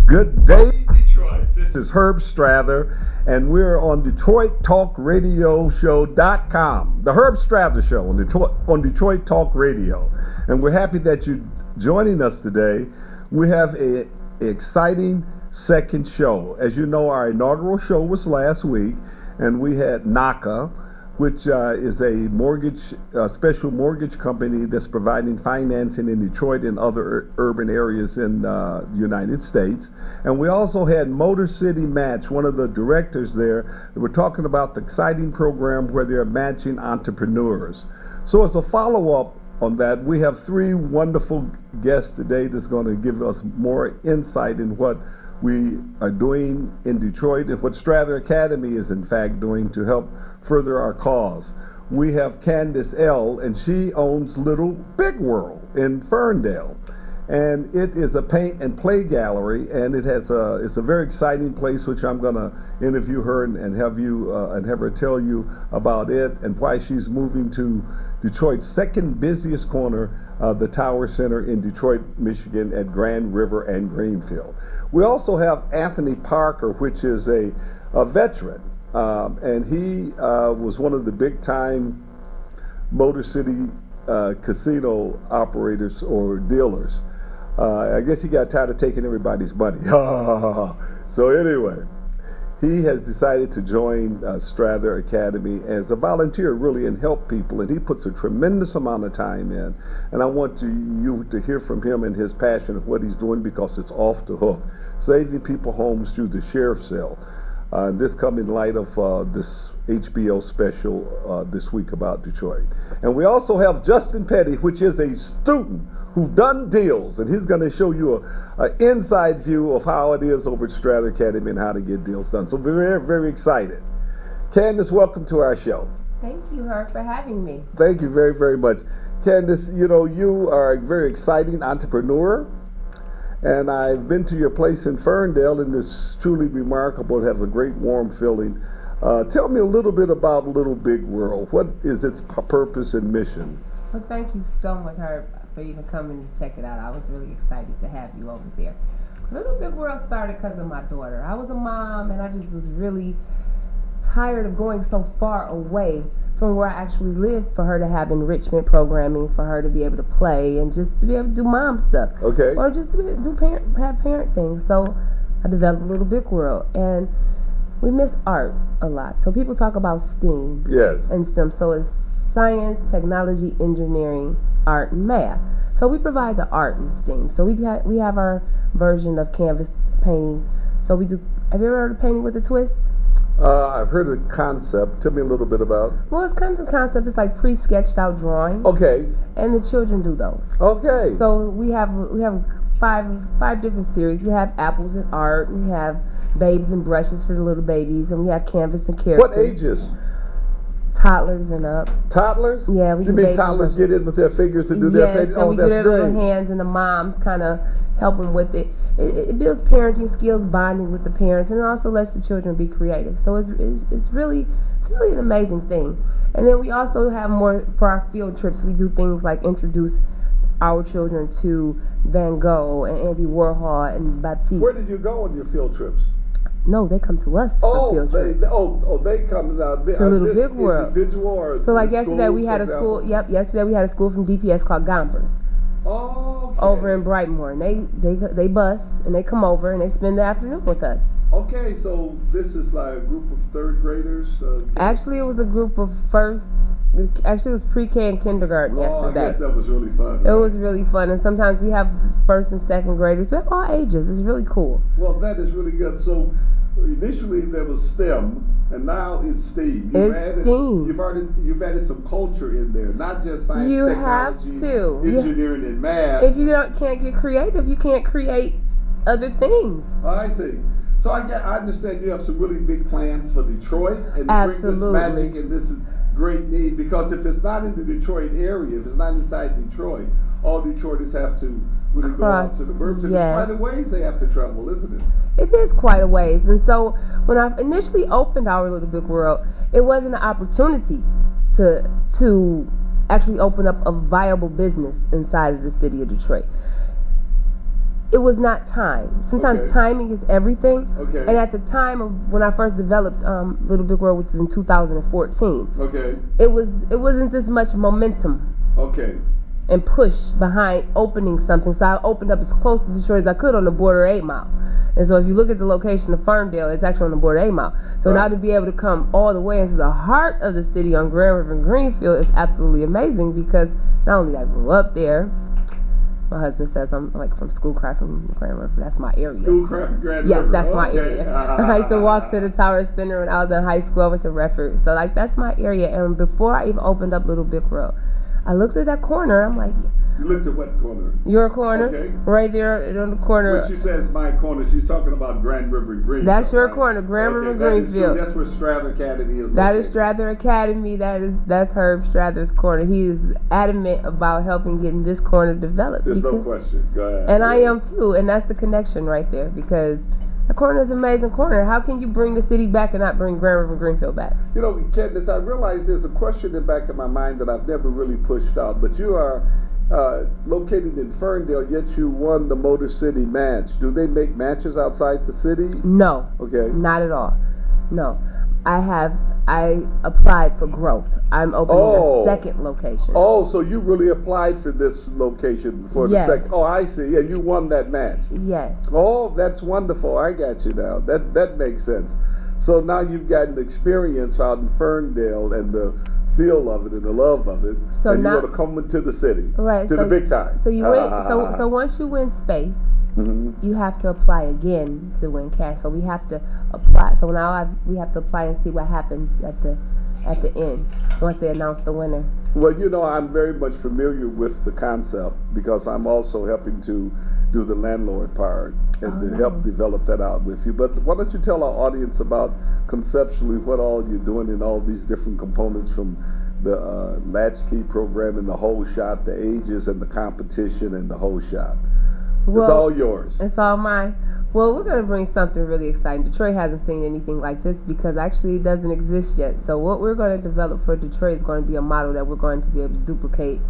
Good day, Detroit. This is Herb Strather, and we're on DetroitTalkRadioShow.com. The Herb Strather Show on Detroit Talk Radio. And we're happy that you're joining us today. We have an exciting second show. As you know, our inaugural show was last week, and we had NACA, which is a special mortgage company that's providing financing in Detroit and other urban areas in the United States. And we also had Motor City Match, one of the directors there. We're talking about the exciting program where they're matching entrepreneurs. So as a follow-up on that, we have three wonderful guests today that's going to give us more insight in what we are doing in Detroit and what Strather Academy is in fact doing to help further our cause. We have Candace L., and she owns Little Big World in Ferndale. And it is a paint and play gallery, and it's a very exciting place, which I'm going to interview her and have her tell you about it and why she's moving to Detroit's second busiest corner, the Tower Center in Detroit, Michigan, at Grand River and Greenfield. We also have Anthony Parker, which is a veteran, and he was one of the big-time Motor City casino operators or dealers. I guess he got tired of taking everybody's money. So anyway, he has decided to join Strather Academy as a volunteer, really, and help people. And he puts a tremendous amount of time in. And I want you to hear from him and his passion of what he's doing, because it's off the hook. Saving people homes through the sheriff's sale. And this comes in light of this HBO special this week about Detroit. And we also have Justin Petty, which is a student who's done deals, and he's going to show you an inside view of how it is over at Strather Academy and how to get deals done. So we're very, very excited. Candace, welcome to our show. Thank you, Herb, for having me. Thank you very, very much. Candace, you know, you are a very exciting entrepreneur, and I've been to your place in Ferndale, and it's truly remarkable. It has a great warm feeling. Tell me a little bit about Little Big World. What is its purpose and mission? Well, thank you so much, Herb, for even coming to check it out. I was really excited to have you over there. Little Big World started because of my daughter. I was a mom, and I just was really tired of going so far away from where I actually lived for her to have enrichment programming, for her to be able to play, and just to be able to do mom stuff. Okay. Or just to have parent things. So I developed Little Big World, and we miss art a lot. So people talk about STEAM. Yes. And STEM. So it's science, technology, engineering, art, and math. So we provide the art and STEAM. So we have our version of canvas painting. So we do. Have you ever heard of painting with a twist? I've heard of the concept. Tell me a little bit about. Well, it's kind of the concept. It's like pre-sketched out drawings. Okay. And the children do those. Okay. So we have five different series. We have apples and art. We have babes and brushes for the little babies, and we have canvas and characters. What ages? Toddlers and up. Toddlers? Yeah, we you do. mean toddlers get in with their fingers and do their painting? Oh, oh, we that's get their great. little hands, and the moms kind of help them with it. It builds parenting skills, bonding with the parents, and it also lets the children be creative. So it's really an amazing thing. And then we also have more for our field trips. We do things like introduce our children to Van Gogh and Andy Warhol and Batiste. Where did you go on your field trips? No, they come to us for field trips. They come to Little Big World. Or so like yesterday we had a school. Yep, yesterday we had a school from DPS called Gompers. Oh, okay. Over in Brightmoor, and they bus and they come over and they spend the afternoon with us. Okay, so this is like a group of third graders. Actually, it was a group of Actually, it was pre-K and kindergarten yesterday. I guess that was really fun. It was really fun, and sometimes we have first and second graders. We have all ages. It's really cool. Well, that is really good. So initially there was STEM, and now it's STEAM. STEAM. You've added some culture in there, not just science, technology, engineering, and math. If you can't get creative, you can't create other things. I see. So I understand you have some really big plans for Detroit, and bring this magic and this great need, because if it's not in the Detroit area, if it's not inside Detroit, all Detroiters have to really go out to the burbs. And it's quite a ways they have to travel, isn't it? It is quite a ways. And so when I initially opened our Little Big World, it wasn't an opportunity to actually open up a viable business inside of the city of Detroit. it was not time. Sometimes Okay. timing is everything. Okay. And at the time of when I first developed Little Big World, which was in 2014, Okay. it wasn't this much momentum Okay. and push behind opening something. So I opened up as close to Detroit as I could on the border of 8 Mile. And so if you look at the location of Ferndale, it's actually on the border of 8 Mile. So Right. now to be able to come all the way into the heart of the city on Grand River and Greenfield is absolutely amazing, because not only I grew up there, my husband says I'm like from Schoolcraft from Grand River. That's my area. Schoolcraft Grand River. Yes, that's my Okay. area. I used to walk to the Tower Center when I was in high school. I went to Redford. So like that's my area. And before I even opened up Little Big World, I looked at that corner. I'm like, You looked at what corner? your corner, Okay. right there on the corner. When she says my corner, she's talking about Grand River and Greenfield. That's your right? corner, Grand River, that is true. Greenfield. That's where Strather Academy is. That is located. Strather Academy. That's Herb Strather's corner. He is adamant about helping getting this corner developed. There's no because- question. Go ahead. And I am too, and that's the connection right there, because the corner is an amazing corner. How can you bring the city back and not bring Grand River Greenfield back? You know, Candace, I realize there's a question in the back of my mind that I've never really pushed out, but you are located in Ferndale, yet you won the Motor City match. Do they make matches outside the city? No, Okay. not at all. No, I applied for growth. I'm opening Oh. a second location. Oh, so you really applied for this location for Yes. the second? Oh, I see. And you won that match. Yes. Oh, that's wonderful. I got you now. That makes sense. So now you've gotten the experience out in Ferndale and the feel of it and the love of it. So and now- you want to come into the city, Right. to the big time. So you win. So once you win space, Mhm. you have to apply again to win cash. So we have to apply. So now we have to apply and see what happens at the end once they announce the winner. Well, you know, I'm very much familiar with the concept because I'm also helping to do the landlord part and to help develop that out with you. But why don't you tell our audience about conceptually what all you're doing in all these different components, from the latchkey program and the whole shot, the ages and the competition and the whole shot. It's all yours. It's all mine. Well, we're going to bring something really exciting. Detroit hasn't seen anything like this because actually it doesn't exist yet. So what we're going to develop for Detroit is going to be a model that we're going to be able to duplicate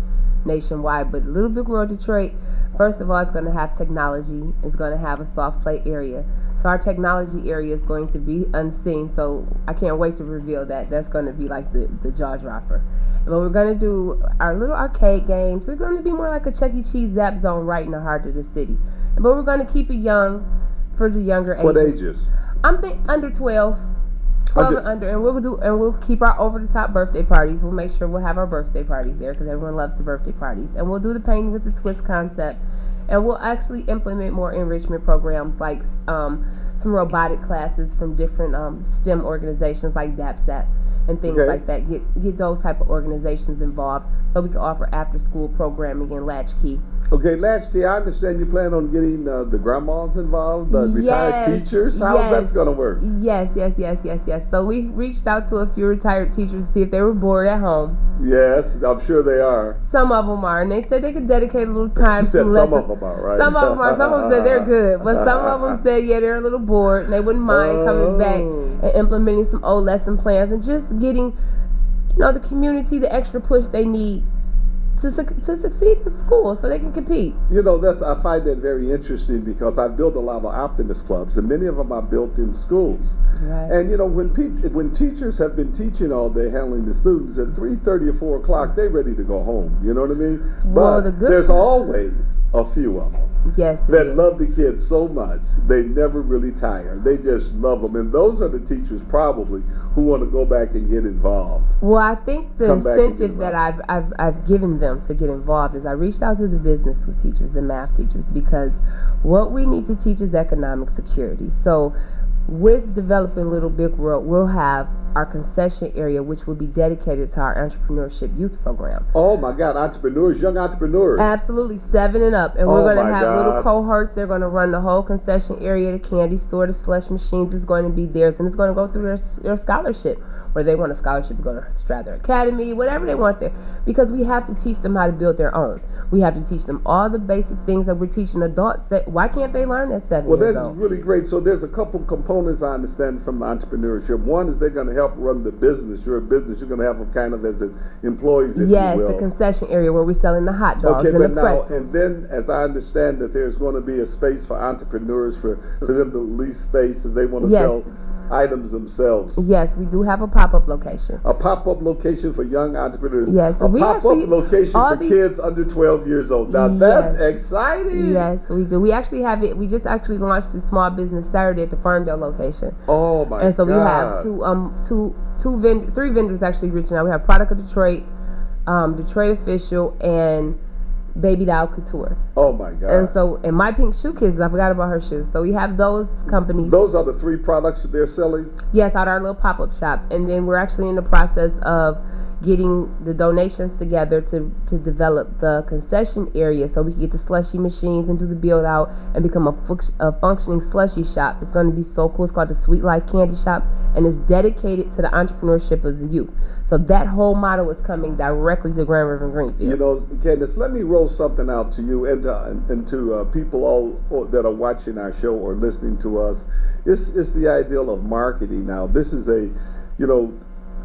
nationwide. But Little Big World Detroit, first of all, it's going to have technology. It's going to have a soft play area. So our technology area is going to be unseen. So I can't wait to reveal that. That's going to be like the jaw dropper. But we're going to do our little arcade games. We're going to be more like a Chuck E. Cheese Zap Zone right in the heart of the city. But we're going to keep it young for the younger ages. What ages? I'm thinking under 12. 12 and under, and we'll keep our over the top birthday parties. We'll make sure we'll have our birthday parties there because everyone loves the birthday parties. And we'll do the painting with the twist concept. And we'll actually implement more enrichment programs like some robotic classes from different STEM organizations like DAPSAP and things like that. Get those type of organizations involved so we can offer after school programming and latchkey. Okay, Latchkey, I understand you plan on getting the grandmas involved, the retired teachers. How's that going to work? Yes. So we reached out to a few retired teachers to see if they were bored at home. Yes, I'm sure they are. Some of them are, and they said they could dedicate a little time She said to some lesson. of them are, right? Some of them are. Some of them said they're good, but some of them said, yeah, they're a little bored, and they wouldn't mind coming back and implementing some old lesson plans and just getting, the community the extra push they need to succeed in school so they can compete. I find that very interesting because I've built a lot of optimist clubs, and many of them are built in schools. Right. And when teachers have been teaching all day, handling the students, at 3:30 or 4 o'clock, they're ready to go home. You know what I mean? Well, but there's always a few of them. Yes, that love the kids so much they never really tire. They just love them, and those are the teachers probably who want to go back and get involved. Well, I think the incentive that I've given them to get involved is I reached out to the business teachers, the math teachers, because what we need to teach is economic security. So with developing Little Big World, we'll have our concession area, which will be dedicated to our entrepreneurship youth program. Oh my God, entrepreneurs, young entrepreneurs. Absolutely, 7 and up. And we're going to have little cohorts. They're going to run the whole concession area, the candy store, the slush machines is going to be theirs, and it's going to go through their scholarship. Where they want a scholarship to go to Strather Academy, whatever they want there. Because we have to teach them how to build their own. We have to teach them all the basic things that we're teaching adults. Why can't they learn at 7 years old? Well, that's really great. So there's a couple components I understand from the entrepreneurship. One is they're going to help run the business. You're a business. You're going to have them kind of as employees, if Yes, you will. the concession area where we're selling the hot dogs and the pretzels. And then, as I understand that there's going to be a space for entrepreneurs for them to lease space if they want to sell items themselves. Yes, we do have a pop-up location. A pop-up location for young entrepreneurs. Yes, a pop-up location for kids under 12 years old. Now that's exciting. Yes, we do. We actually have it. We just actually launched the Small Business Saturday at the Ferndale location. Oh my God! And so we have three vendors actually reaching out. We have Product of Detroit, Detroit Official, and Baby Doll Couture. Oh my God! And My Pink Shoe Kisses, I forgot about her shoes. So we have those companies. Those are the three products that they're selling? Yes, at our little pop-up shop. And then we're actually in the process of getting the donations together to develop the concession area so we can get the slushy machines and do the build out and become a functioning slushy shop. It's going to be so cool. It's called the Sweet Life Candy Shop, and it's dedicated to the entrepreneurship of the youth. So that whole model is coming directly to Grand River and Greenfield. You know, Candace, let me roll something out to you and to people all that are watching our show or listening to us. It's the ideal of marketing now. This is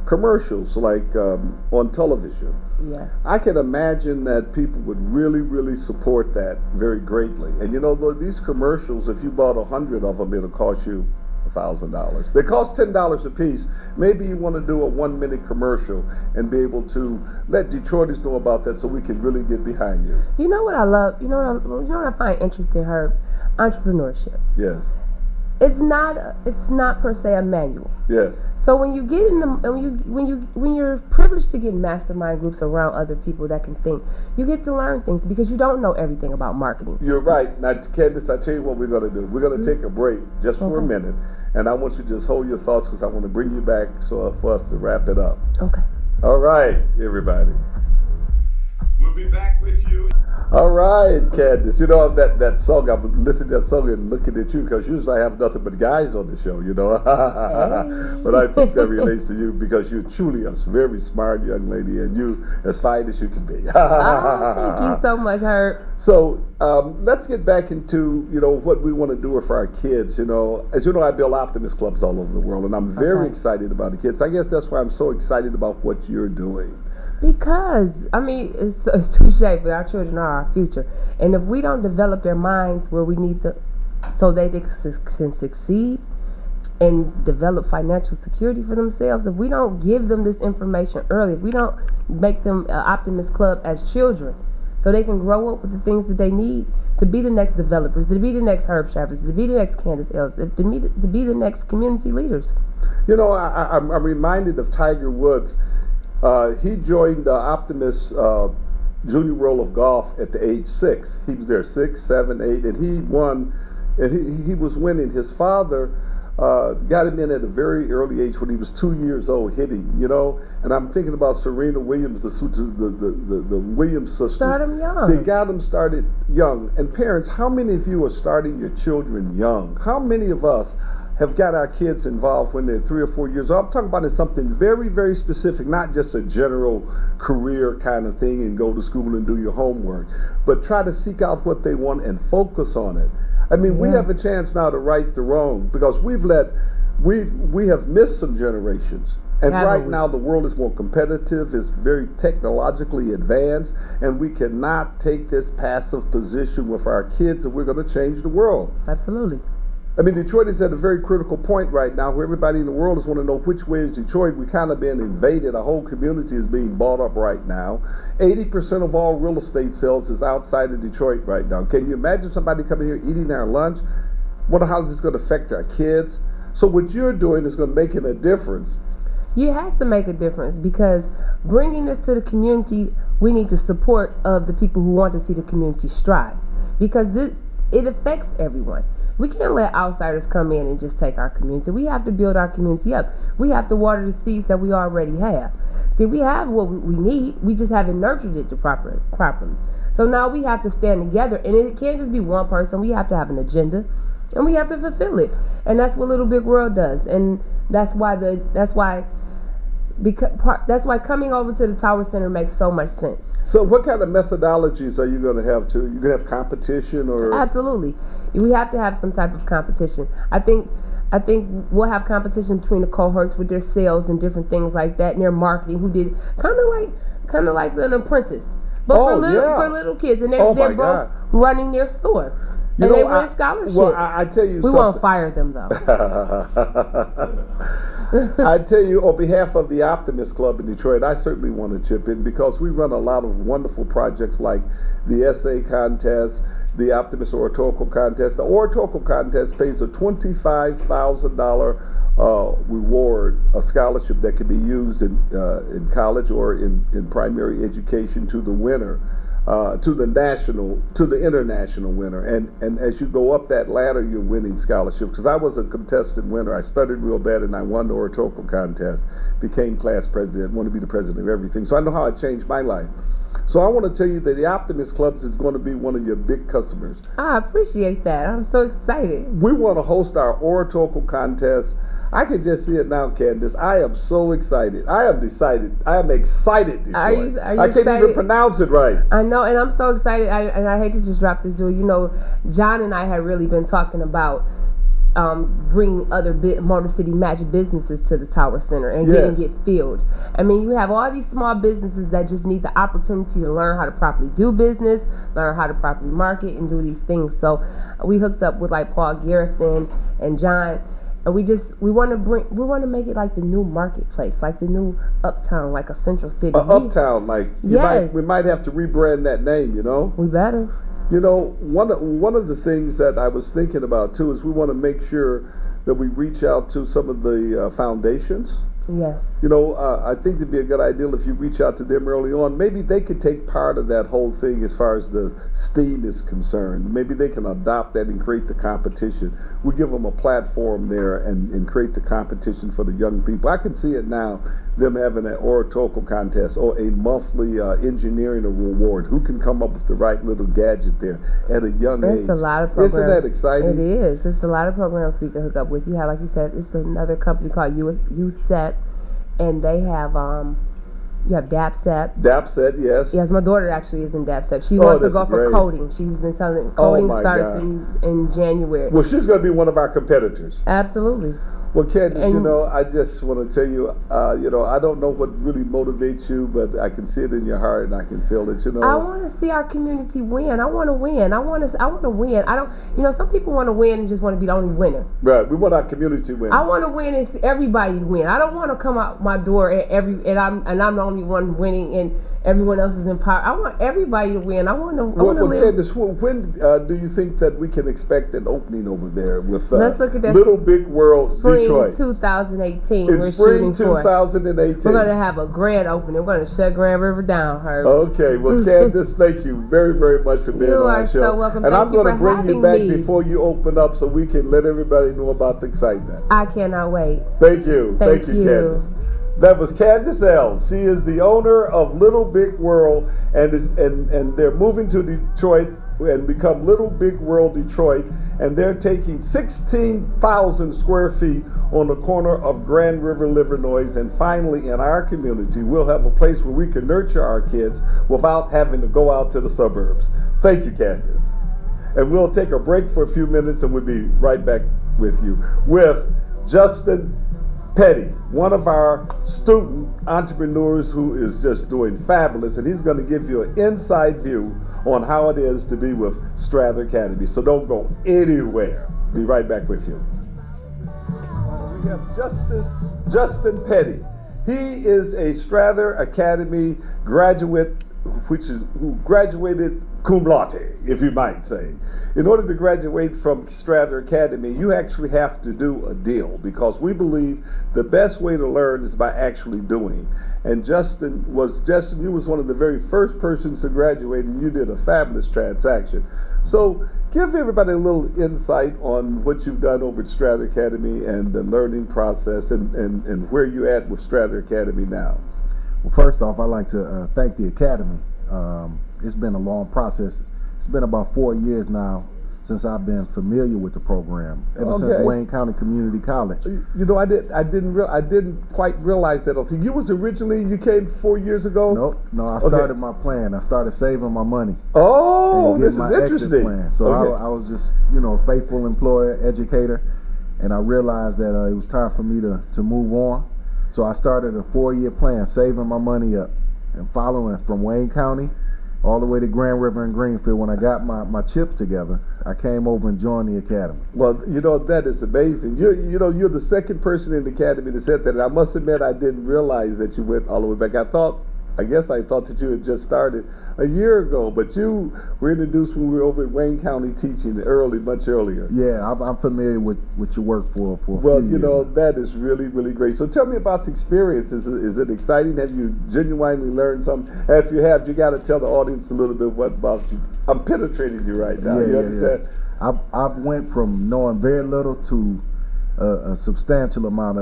commercials like on television. Yes. I can imagine that people would really, really support that very greatly. And these commercials, if you bought 100 of them, it'll cost you $1,000. They cost $10 a piece. Maybe you want to do a 1-minute commercial and be able to let Detroiters know about that so we can really get behind you. You know what I love? You know what I find interesting, Herb? Entrepreneurship. Yes. It's not per se a manual. Yes. So when you get in when you're privileged to get in mastermind groups around other people that can think, you get to learn things because you don't know everything about marketing. You're right. Now, Candace, I tell you what we're going to do. We're going to take a break just for a minute, and I want you to just hold your thoughts because I want to bring you back for us to wrap it up. Okay. All right, everybody. We'll be back with you. All right, Candace. That song, I'm listening to that song and looking at you because usually I have nothing but guys on the show, Hey. But I think that relates to you because you're truly a very smart young lady and you as fine as you can be. Thank you so much, Herb. So let's get back into, what we want to do for our kids. As you know, I build optimist clubs all over the world and I'm very excited about the kids. I guess that's why I'm so excited about what you're doing. Because, it's touche, but our children are our future. And if we don't develop their minds where we need to, so they can succeed and develop financial security for themselves, if we don't give them this information early, if we don't make them an optimist club as children, so they can grow up with the things that they need to be the next developers, to be the next Herb Travis, to be the next Candace Ellis, to be the next community leaders. I'm reminded of Tiger Woods. He joined the Optimist Junior World of Golf at the age 6. He was there 6, 7, 8, and he won. And he was winning. His father got him in at a very early age when he was 2 years old, hitting. And I'm thinking about Serena Williams, the Williams sisters. Start them young. They got them started young. And parents, how many of you are starting your children young? How many of us have got our kids involved when they're 3 or 4 years old? I'm talking about something very, very specific, not just a general career kind of thing and go to school and do your homework, but try to seek out what they want and focus on it. We have a chance now to right the wrong because we have missed some generations. And right now the world is more competitive, it's very technologically advanced, and we cannot take this passive position with our kids if we're going to change the world. Absolutely. Detroit is at a very critical point right now where everybody in the world is want to know which way is Detroit. We're kind of being invaded. Our whole community is being bought up right now. 80% of all real estate sales is outside of Detroit right now. Can you imagine somebody coming here eating our lunch? Wonder how this is going to affect our kids. So what you're doing is going to make a difference. It has to make a difference because bringing this to the community, we need the support of the people who want to see the community strive because it affects everyone. We can't let outsiders come in and just take our community. We have to build our community up. We have to water the seeds that we already have. See, we have what we need. We just haven't nurtured it properly. So now we have to stand together, and it can't just be one person. We have to have an agenda, and we have to fulfill it. And that's what Little Big World does. And that's why coming over to the Tower Center makes so much sense. So what kind of methodologies are you going to have you going to have competition or? Absolutely. We have to have some type of competition. I think I think we'll have competition between the cohorts with their sales and different things like that, and their marketing. Who did kind of like an apprentice, but for little kids, and they're both running their store. And they win scholarships. Well, I tell you, we won't fire them though. I tell you, on behalf of the Optimist Club in Detroit, I certainly want to chip in because we run a lot of wonderful projects like the essay contest, the Optimist Oratorical Contest. The Oratorical Contest pays a $25,000 reward, a scholarship that can be used in college or in primary education to the winner. To the international winner, and as you go up that ladder, you're winning scholarships. Because I was a contested winner, I studied real bad, and I won the oratorical contest, became class president, wanted to be the president of everything. So I know how it changed my life. So I want to tell you that the Optimist Clubs is going to be one of your big customers. I appreciate that. I'm so excited. We want to host our oratorical contest. I can just see it now, Candace. I am so excited. I am excited, Detroit. Are you I can't excited? even pronounce it right. I know, and I'm so excited. And I hate to just drop this jewel. You know, John and I had really been talking about bringing other Motor City Match businesses to the Tower Center and getting it filled. I mean, you have all these small businesses that just need the opportunity to learn how to properly do business, learn how to properly market, and do these things. So we hooked up with like Paul Garrison and John. And we want to make it like the new marketplace, like the new Uptown, like a Central City. Uptown, like we might have to rebrand that name, you know? We better. You know, one of the things that I was thinking about too is we want to make sure that we reach out to some of the foundations. Yes. You know, I think it'd be a good idea if you reach out to them early on. Maybe they could take part of that whole thing as far as the STEAM is concerned. Maybe they can adopt that and create the competition. We give them a platform there and create the competition for the young people. I can see it now, them having an oratorical contest or a monthly engineering reward. Who can come up with the right little gadget there at a young age? It's a lot of programs. Isn't that exciting? It is. It's a lot of programs we can hook up with. You have, like you said, it's another company called USET. And they have, you have DAPSEP. DAPSEP, yes. Yes, my daughter actually is in DAPSEP. She wants to go for coding. She's been telling me coding starts in January. Well, she's going to be one of our competitors. Absolutely. Well, Candace, you know, I just want to tell you, you know, I don't know what really motivates you, but I can see it in your heart and I can feel it, you know. I want to see our community win. I want to win. I want to win. I don't, you know, some people want to win and just want to be the only winner. Right. We want our community to win. I want to win and see everybody win. I don't want to come out my door and I'm the only one winning and everyone else is in power. I want everybody to win. I want to live. Candace, when do you think that we can expect an opening over there with Let's look at that Little Big World Detroit? 2018. In spring 2018. We're going to have a grand opening. We're going to shut Grand River down, Herbert. Okay. Well, Candace, thank you very, very much for being on our show. You are so welcome. And I'm going to bring you back me before you open up so we can let everybody know about the excitement. I cannot wait. Thank you. Thank you, Candace. That was Candace L. She is the owner of Little Big World, and they're moving to Detroit and become Little Big World Detroit, and they're taking 16,000 square feet on the corner of Grand River, Livernois, and finally in our community we'll have a place where we can nurture our kids without having to go out to the suburbs. Thank you, Candace. And we'll take a break for a few minutes and we'll be right back with you with Justin Petty, one of our student entrepreneurs who is just doing fabulous, and he's going to give you an inside view on how it is to be with Strather Academy. So don't go anywhere. Be right back with you. We have Justin Petty. He is a Strather Academy graduate, who graduated cum laude, if you might say. In order to graduate from Strather Academy, you actually have to do a deal, because we believe the best way to learn is by actually doing. And Justin, you was one of the very first persons to graduate, and you did a fabulous transaction. So give everybody a little insight on what you've done over at Strather Academy and the learning process and where you're at with Strather Academy now. Well, first off, I'd like to thank the Academy. It's been a long process. It's been about 4 years now since I've been familiar with the program, ever since Wayne County Community College. You know, I didn't quite realize that. You came 4 years ago? No, I started my plan. I started saving my money. Oh, this is interesting. Plan. So I was just, a faithful employer, educator, and I realized that it was time for me to move on. So I started a 4-year plan, saving my money up and following from Wayne County all the way to Grand River and Greenfield. When I got my chips together, I came over and joined the academy. Well, that is amazing. You're the second person in the academy that said that. And I must admit, I didn't realize that you went all the way back. I guess I thought that you had just started a year ago, but you were introduced when we were over at Wayne County teaching much earlier. Yeah, I'm familiar with your work for a few years. That is really, really great. So tell me about the experience. Is it exciting? Have you genuinely learned something? If you have, you got to tell the audience a little bit about you. I'm penetrating you right now. You understand? Yeah. I've went from knowing very little to a substantial amount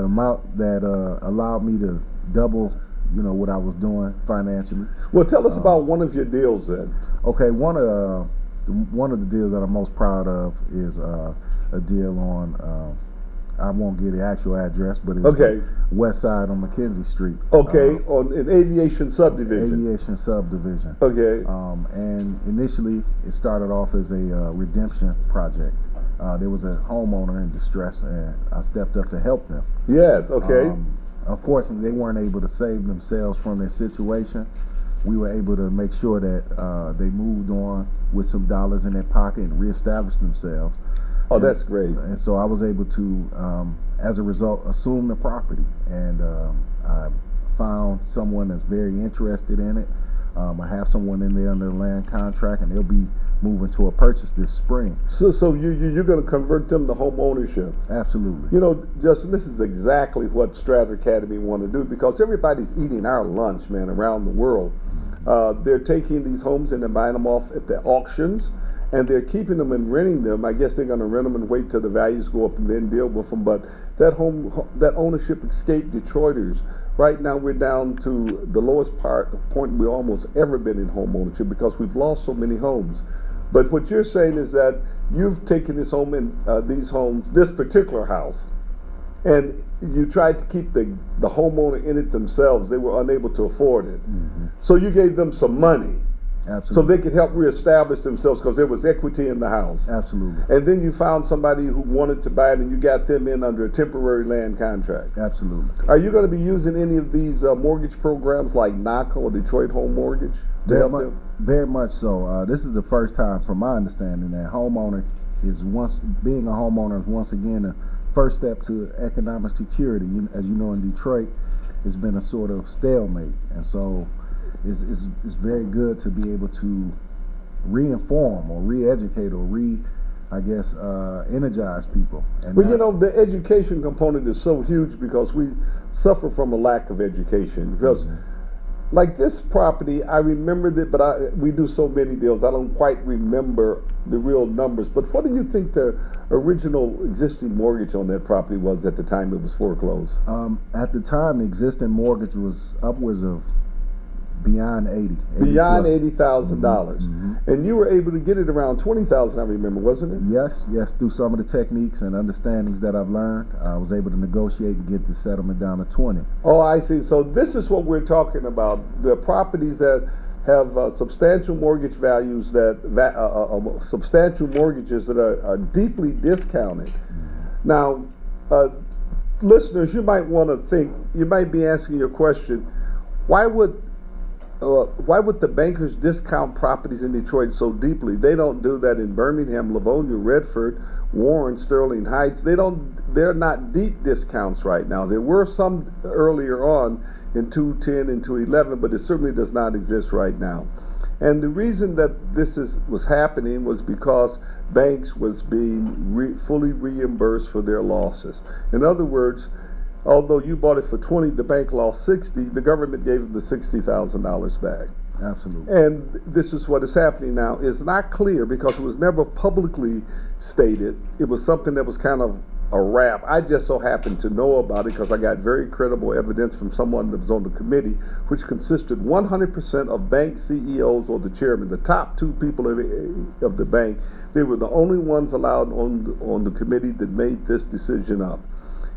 that allowed me to double what I was doing financially. Well, tell us about one of your deals then. Okay, one of the deals that I'm most proud of is a deal on, I won't get the actual address, but it's west side on McKenzie Street. Okay, on an aviation subdivision. Aviation subdivision. Okay. And initially it started off as a redemption project. There was a homeowner in distress, and I stepped up to help them. Yes, okay. Unfortunately, they weren't able to save themselves from their situation. We were able to make sure that they moved on with some dollars in their pocket and reestablished themselves. Oh, that's great. And so I was able to, as a result, assume the property. And I found someone that's very interested in it. I have someone in there under the land contract, and they'll be moving to a purchase this spring. So you're going to convert them to home ownership? Absolutely. Justin, this is exactly what Strather Academy want to do, because everybody's eating our lunch, man, around the world. They're taking these homes and they're buying them off at the auctions, and they're keeping them and renting them. I guess they're going to rent them and wait till the values go up and then deal with them. But that ownership escaped Detroiters. Right now, we're down to the lowest point we've almost ever been in home ownership, because we've lost so many homes. But what you're saying is that you've taken this this particular house, and you tried to keep the homeowner in it themselves. They were unable to afford it. Mm-hmm. So you gave them some money. Absolutely. So they could help reestablish themselves, because there was equity in the house. Absolutely. And then you found somebody who wanted to buy it, and you got them in under a temporary land contract. Absolutely. Are you going to be using any of these mortgage programs like NACA or Detroit Home Mortgage to help them? Very much so. This is the first time, from my understanding, that being a homeowner is once again the first step to economic security. As you know, in Detroit, it's been a sort of stalemate, and so it's very good to be able to re-inform or re-educate or energize people. And the education component is so huge, because we suffer from a lack of education. Because like this property, I remember that, but we do so many deals, I don't quite remember the real numbers. But what do you think the original existing mortgage on that property was at the time it was foreclosed? At the time, the existing mortgage was upwards of beyond $80,000. Mm-hmm. And you were able to get it around $20,000, I remember, wasn't it? Yes, through some of the techniques and understandings that I've learned, I was able to negotiate and get the settlement down to 20. Oh, I see. So this is what we're talking about, the properties that have substantial mortgage values, substantial mortgages that are deeply discounted. Mm-hmm. Now, listeners, you might be asking your question, why would the bankers discount properties in Detroit so deeply? They don't do that in Birmingham, Livonia, Redford, Warren, Sterling Heights. They're not deep discounts right now. There were some earlier on in 210 and 211, but it certainly does not exist right now. And the reason that this was happening was because banks was being fully reimbursed for their losses. In other words, although you bought it for $20,000, the bank lost $60,000, the government gave them the $60,000 back. Absolutely. And this is what is happening now. It's not clear, because it was never publicly stated. It was something that was kind of a wrap. I just so happened to know about it because I got very credible evidence from someone that was on the committee, which consisted 100% of bank CEOs or the chairman, the top two people of the bank. They were the only ones allowed on the committee that made this decision up.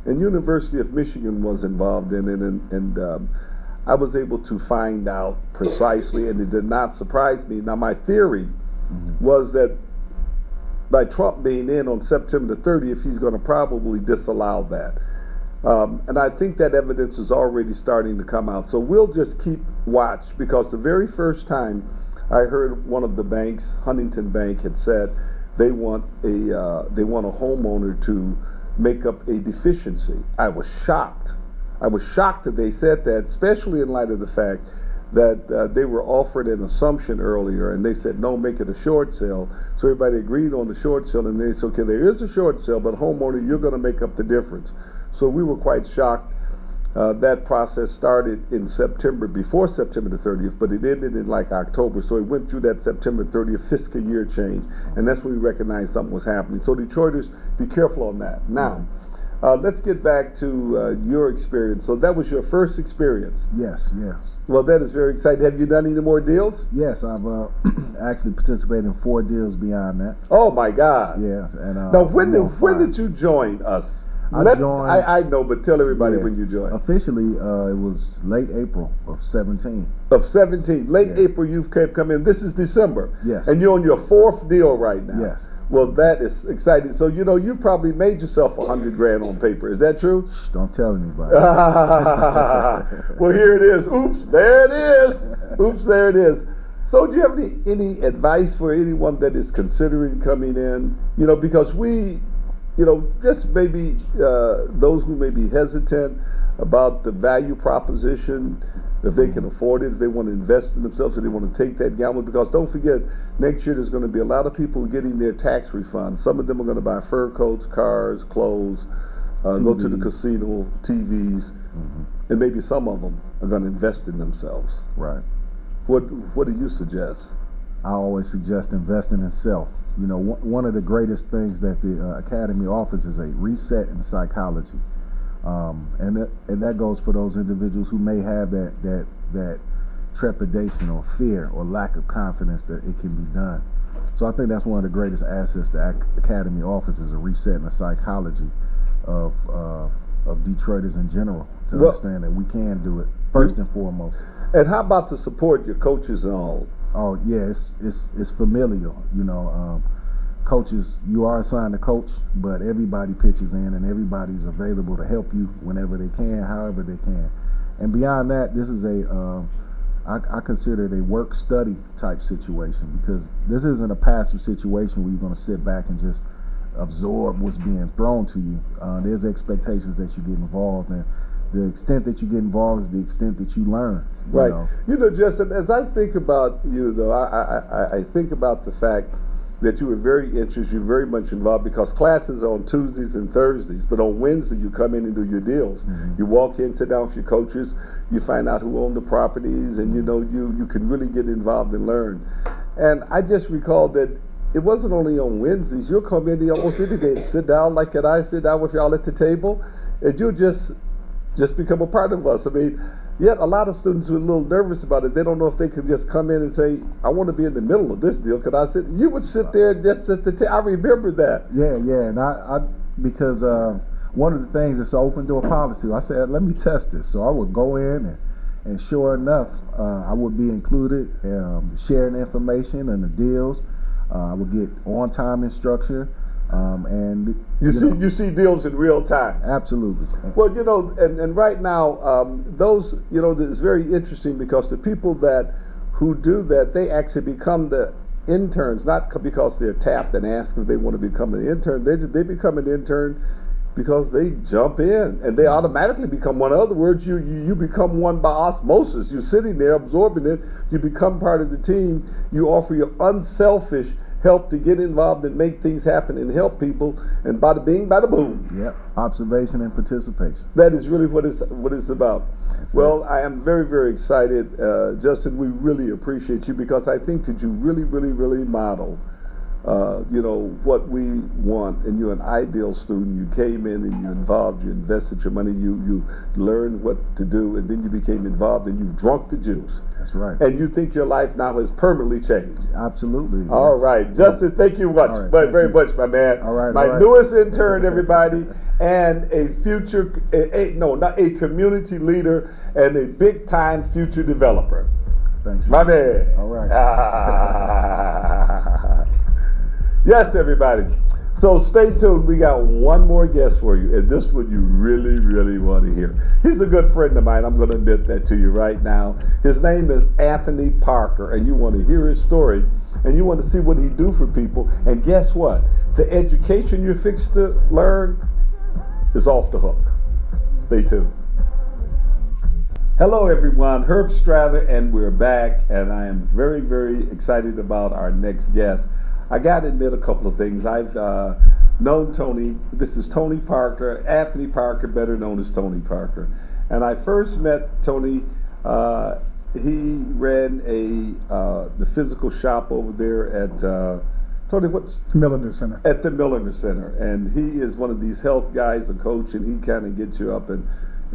And University of Michigan was involved in it, and I was able to find out precisely, and it did not surprise me. Now, my theory was that by Trump being in on September the 30th, he's going to probably disallow that. And I think that evidence is already starting to come out. So we'll just keep watch, because the very first time I heard one of the banks, Huntington Bank, had said they want a homeowner to make up a deficiency. I was shocked. I was shocked that they said that, especially in light of the fact that they were offered an assumption earlier, and they said, no, make it a short sale. So everybody agreed on the short sale, and they said, okay, there is a short sale, but homeowner, you're going to make up the difference. So we were quite shocked. That process started in September, before September the 30th, but it ended in like October. So it went through that September 30th fiscal year change, and that's when we recognized something was happening. So Detroiters, be careful on that. Now, let's get back to your experience. So that was your first experience. Yes, yes. Well, that is very exciting. Have you done any more deals? Yes, I've actually participated in 4 deals beyond that. Oh my God! Yes, and now when did you join us? I joined. I know, but tell everybody when you joined. Officially, it was late April of 17. Of 17, late April, you've come in. This is December. Yes. And you're on your 4th deal right now. Yes. Well, that is exciting. So you've probably made yourself $100,000 on paper. Is that true? Shh, don't tell anybody. Well, here it is. Oops, there it is. Oops, there it is. So do you have any advice for anyone that is considering coming in? Because we, just maybe those who may be hesitant about the value proposition, if they can afford it, if they want to invest in themselves, if they want to take that gamble. Because don't forget, next year there's going to be a lot of people getting their tax refunds. Some of them are going to buy fur coats, cars, clothes, go to the casino, TVs, and maybe some of them are going to invest in themselves. Right. What do you suggest? I always suggest investing in self. One of the greatest things that the Academy offers is a reset in psychology. And that goes for those individuals who may have that trepidation or fear or lack of confidence that it can be done. So I think that's one of the greatest assets the Academy offers, is a reset in the psychology of Detroiters in general, to understand that we can do it first and foremost. And how about to support your coaches and all? Oh yeah, it's familial. Coaches, you are assigned a coach, but everybody pitches in and everybody's available to help you whenever they can, however they can. And beyond that, this is I consider it a work-study type situation, because this isn't a passive situation where you're going to sit back and just absorb what's being thrown to you. There's expectations that you get involved in. The extent that you get involved is the extent that you learn. Right. Justin, as I think about you, though, I think about the fact that you were very interested, you're very much involved, because classes are on Tuesdays and Thursdays, but on Wednesday you come in and do your deals. You walk in, sit down with your coaches, you find out who own the properties, and you can really get involved and learn. And I just recall that it wasn't only on Wednesdays. You'll come in, almost any day, and sit down like I sit down with y'all at the table, and you'll just become a part of us. I mean, yet a lot of students are a little nervous about it. They don't know if they can just come in and say, I want to be in the middle of this deal. Could I sit? You would sit there just at the table. I remember that. Yeah, and I because one of the things is open door policy. I said, let me test this. So I would go in, and sure enough, I would be included, sharing information and the deals. I would get on-time instruction. And you see deals in real time. Absolutely. Well, and right now, those, it's very interesting, because the people who do that, they actually become the interns, not because they're tapped and asked if they want to become an intern. They become an intern because they jump in and they automatically become one. In other words, you become one by osmosis. You're sitting there absorbing it. You become part of the team. You offer your unselfish help to get involved and make things happen and help people, and bada bing, bada boom. Yep, observation and participation. That is really what it's about. Well, I am very, very excited. Justin, we really appreciate you, because I think that you really, really, really model what we want, and you're an ideal student. You came in and you involved, you invested your money, you learned what to do, and then you became involved and you've drunk the juice. That's right. And you think your life now has permanently changed. Absolutely. All right. Justin, thank you much, very much, my man. All right. My newest intern, everybody, and a community leader and a big time future developer. Thanks. My man. All right. Yes, everybody. So stay tuned. We got one more guest for you, and this one you really, really want to hear. He's a good friend of mine. I'm going to admit that to you right now. His name is Anthony Parker, and you want to hear his story, and you want to see what he do for people. And guess what? The education you're fixed to learn is off the hook. Stay tuned. Hello, everyone. Herb Strather, and we're back, and I am very, very excited about our next guest. I got to admit a couple of things. I've known Tony. This is Tony Parker, Anthony Parker, better known as Tony Parker. And I first met Tony. He ran the physical shop over there at Tony. What's Milliner Center. At the Milliner Center, and he is one of these health guys, a coach, and he kind of gets you up and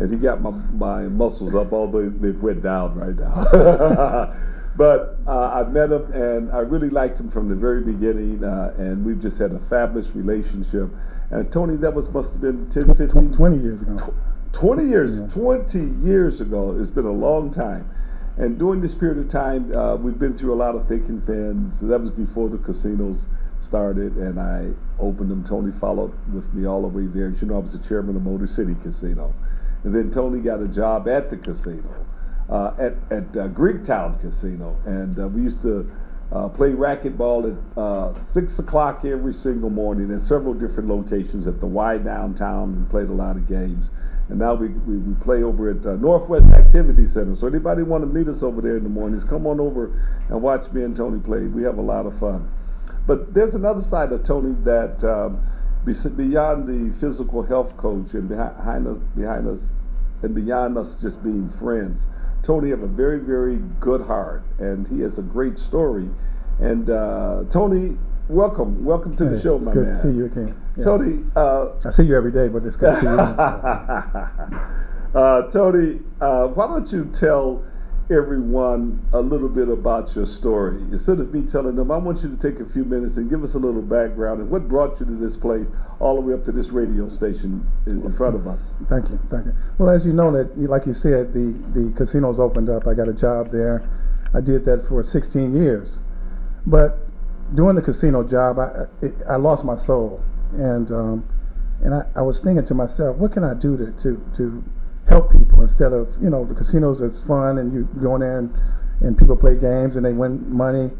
he got my muscles up, although they've went down right now. But I met him, and I really liked him from the very beginning, and we've just had a fabulous relationship. And Tony, that must have been 10, 15? 20 years ago. 20 years, Yeah. 20 years ago. It's been a long time. And during this period of time, we've been through a lot of thick and thin. So that was before the casinos started, and I opened them. Tony followed with me all the way there. As you know, I was the chairman of Motor City Casino. And then Tony got a job at the casino. At Greektown Casino, and we used to play racquetball at 6 o'clock every single morning at several different locations at the Y downtown. We played a lot of games, and now we play over at Northwest Activity Center. So anybody want to meet us over there in the mornings, come on over and watch me and Tony play. We have a lot of fun. But there's another side of Tony that beyond the physical health coach and behind us and beyond us just being friends, Tony has a very, very good heart, and he has a great story. And Tony, welcome to the show, my man. It's good to see you again. Yeah. Tony, I see you every day, but it's good to see you. Tony, why don't you tell everyone a little bit about your story? Instead of me telling them, I want you to take a few minutes and give us a little background and what brought you to this place, all the way up to this radio station in front of us. Thank you. Well, as you know, like you said, the casinos opened up. I got a job there. I did that for 16 years. But doing the casino job, I lost my soul, and I was thinking to myself, what can I do to help people instead of, the casinos is fun and you go in there and people play games and they win money.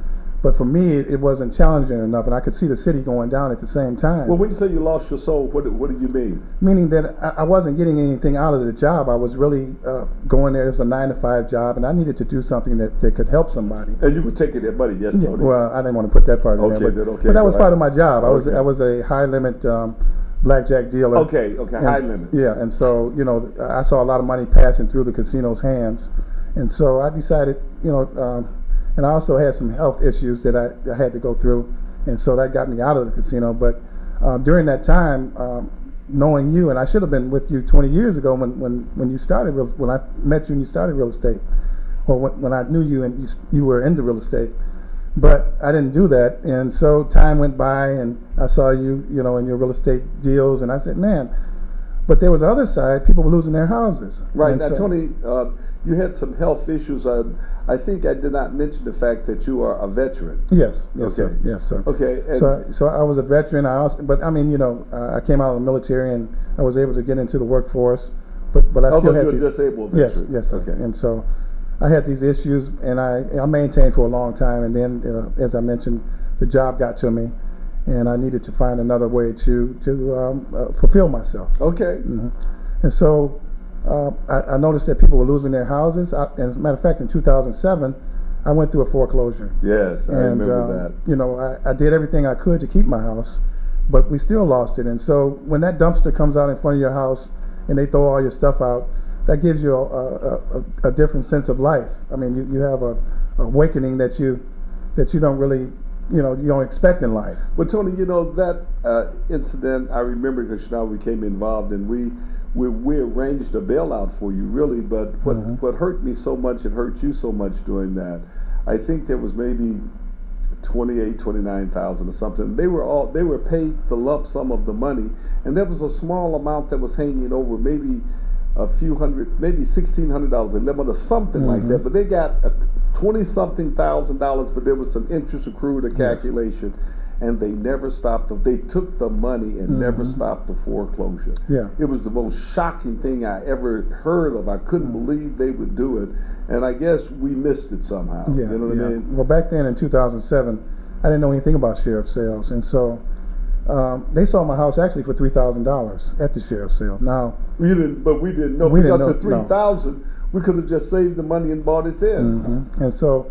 But for me, it wasn't challenging enough, and I could see the city going down at the same time. Well, when you say you lost your soul, what do you mean? Meaning that I wasn't getting anything out of the job. I was really going there. It was a 9-to-5 job, and I needed to do something that could help somebody. And you were taking that money, yes, Tony? Well, I didn't want to put that part in there. But that was part of my job. Okay. I was a high limit blackjack dealer. Okay, high limit. Yeah, and so, I saw a lot of money passing through the casino's hands. And so I decided, and I also had some health issues that I had to go through. And so that got me out of the casino. But during that time, knowing you, and I should have been with you 20 years ago when you started, when I met you and you started real estate, or when I knew you and you were into real estate. But I didn't do that, and so time went by, and I saw you, in your real estate deals, and I said, man. But there was the other side; people were losing their houses. Right and now, so, Tony, you had some health issues. I think I did not mention the fact that you are a veteran. Yes, Okay. sir. Yes, sir. Okay. So I was a veteran. But I mean, I came out of the military, and I was able to get into the workforce. But I still had you're these. disabled veteran. Yes, sir. Okay. And so I had these issues, and I maintained for a long time. And then, as I mentioned, the job got to me, and I needed to find another way to fulfill myself. Okay. Mm-hmm. And so I noticed that people were losing their houses. As a matter of fact, in 2007, I went through a foreclosure. Yes, I remember that. I did everything I could to keep my house, but we still lost it. And so when that dumpster comes out in front of your house and they throw all your stuff out, that gives you a different sense of life. I mean, you have a awakening that you don't really, you don't expect in life. Well, Tony, that incident I remember because now we became involved and we arranged a bailout for you, really. But what hurt me so much, it hurt you so much doing that. I think there was maybe $29,000 or something. They were paid the lump sum of the money, and there was a small amount that was hanging over, maybe a few hundred, maybe $1,600 a limit or something like that. But they got $20-something thousand, but there was some interest accrued, a calculation. and they never stopped. They took the money and never stopped the foreclosure. Yeah. It was the most shocking thing I ever heard of. I couldn't believe they would do it, and I guess we missed it somehow. Yeah, You know what I mean? Well, back then in 2007, I didn't know anything about sheriff sales, and so they sold my house actually for $3,000 at the sheriff sale. Now We didn't know We didn't because know, of 3,000. We could have just saved the money and bought it then. and so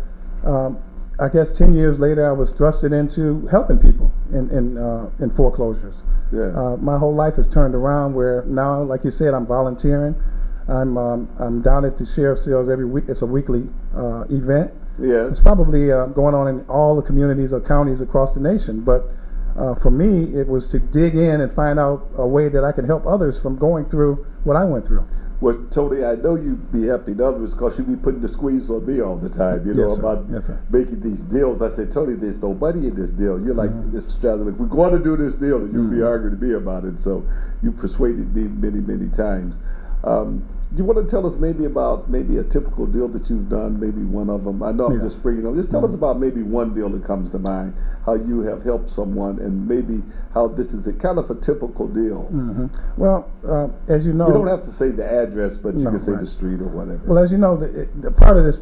I guess 10 years later, I was thrusted into helping people in foreclosures. Yeah. My whole life has turned around where now, like you said, I'm volunteering. I'm down at the sheriff sales every week. It's a weekly event. Yes. It's probably going on in all the communities or counties across the nation. But for me, it was to dig in and find out a way that I could help others from going through what I went through. Well, Tony, I know you'd be helping others because you be putting the squeeze on me all the time, you know, Yes, sir. about Yes, sir. making these deals. I said, Tony, there's no money in this deal. You're like, Mr. Strather, like, we're going to do this deal, and you'll be arguing to me about it. So you persuaded me many, many times. Do you want to tell us maybe about a typical deal that you've done, maybe one of them? I know I'm just bringing them. Just tell us about maybe one deal that comes to mind, how you have helped someone, and maybe how this is a kind of a typical deal. Well, as you know, You don't have to say the address, but you No, can say right. the street or whatever. well, as you know, the part of this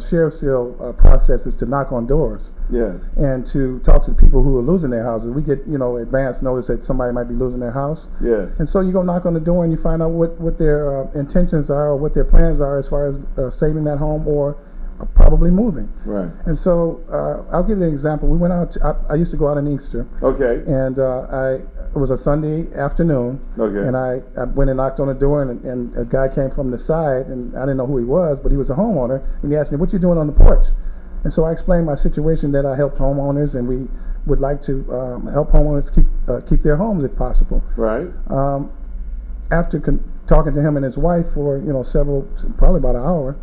sheriff sale process is to knock on doors Yes. and to talk to the people who are losing their houses. We get advance notice that somebody might be losing their house, Yes. and so you go knock on the door and you find out what their intentions are or what their plans are as far as saving that home or probably moving. Right. And so I'll give you an example. We went out. I used to go out in Inkster, Okay. and it was a Sunday afternoon. Okay. And I went and knocked on the door, and a guy came from the side, and I didn't know who he was, but he was a homeowner, and he asked me, "What you doing on the porch?" And so I explained my situation, that I helped homeowners, and we would like to help homeowners keep their homes if possible. Right. After talking to him and his wife for probably about an hour,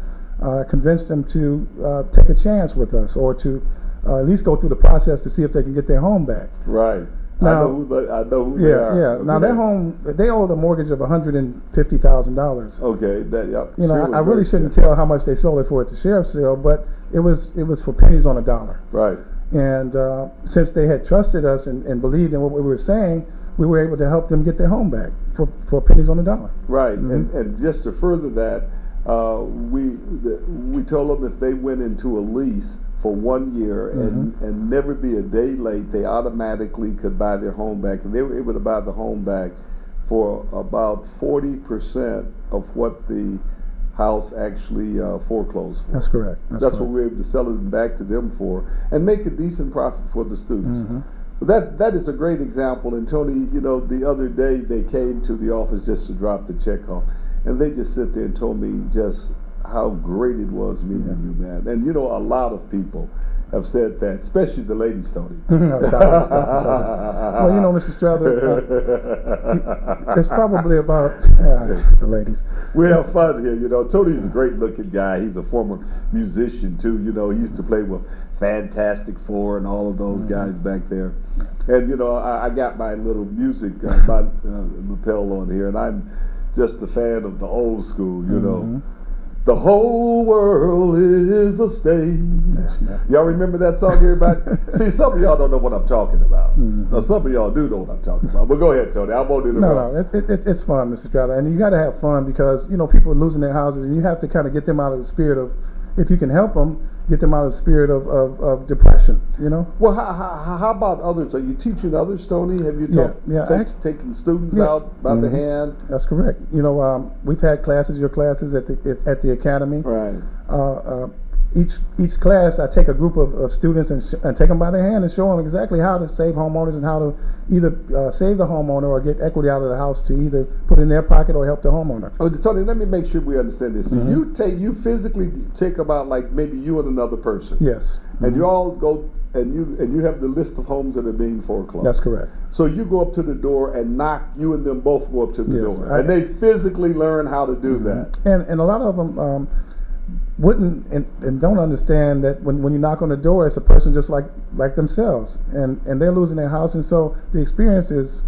convinced them to take a chance with us, or to at least go through the process to see if they can get their home back. Right. Now- I know who they are. Yeah. Now Okay. their home, they owed a mortgage of $150,000. Okay. That. Yeah. You know, sure I was really very- shouldn't tell how much they sold it for at the sheriff's sale, but it was for pennies on a dollar. Right. And since they had trusted us and believed in what we were saying, we were able to help them get their home back for pennies on a dollar. Right. And just to further that, we told them if they went into a lease for 1 year and never be a day late, they automatically could buy their home back, and they were able to buy the home back for about 40% of what the house actually foreclosed for. That's correct. That's what we were able to sell it back to them for, and make a decent profit for the students. That is a great example. And Tony, the other day they came to the office just to drop the check off, and they just sit there and told me just how great it was meeting you, man. And a lot of people have said that, especially the ladies, Tony. No, stop. Well, Mr. Strather, it's probably about the ladies. We have fun here, Tony's a great-looking guy. He's a former musician too. He used to play with Fantastic Four and all of those guys back there. And I got my little music, my lapel on here, and I'm just a fan of the old school. The whole world is a stage. Y'all remember that song, everybody? See, some of y'all don't know what I'm talking about. Now, some of y'all do know what I'm talking about. But go ahead, Tony. I won't interrupt. No, it's fun, Mr. Strather, and you got to have fun because people are losing their houses, and you have to kind of get them out of the spirit of, if you can help them, get them out of the spirit of depression. Well, how about others? Are you teaching others, Tony? Have you taken students out by the hand? That's correct. We've had your classes at the academy. Right. Each class, I take a group of students and take them by their hand and show them exactly how to save homeowners and how to either save the homeowner or get equity out of the house to either put in their pocket or help the homeowner. Oh, Tony, let me make sure we understand this. So you physically take about like maybe you and another person. Yes. And you all go and you have the list of homes that are being foreclosed. That's correct. So you go up to the door and knock. You and them both go up to the Yes, door, and they physically learn how to do that. And a lot of them wouldn't and don't understand that when you knock on the door, it's a person just like themselves, and they're losing their house, and so the experience is